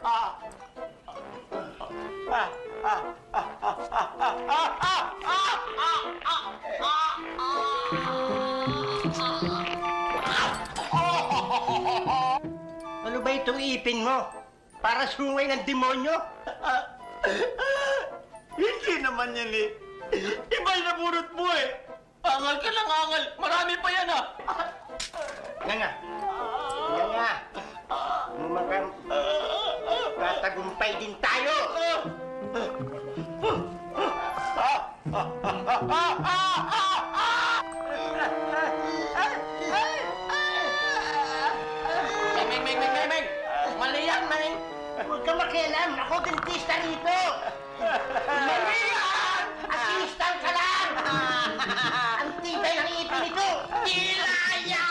Ano ba itong ipin mo? Para sungay ng demonyo? Hindi naman yan eh. Iba yung nabunot mo eh. Angal ka lang, angal. Marami pa yan ah. Yan nga. Yan nga. Mumagang tatagumpay din tayo. Meng! Mali yan, Meng! Huwag ka makialam. Ako dentista rito. Mali yan! Assistant ka lang. Ang tibay ng ipin ito. Tila yan!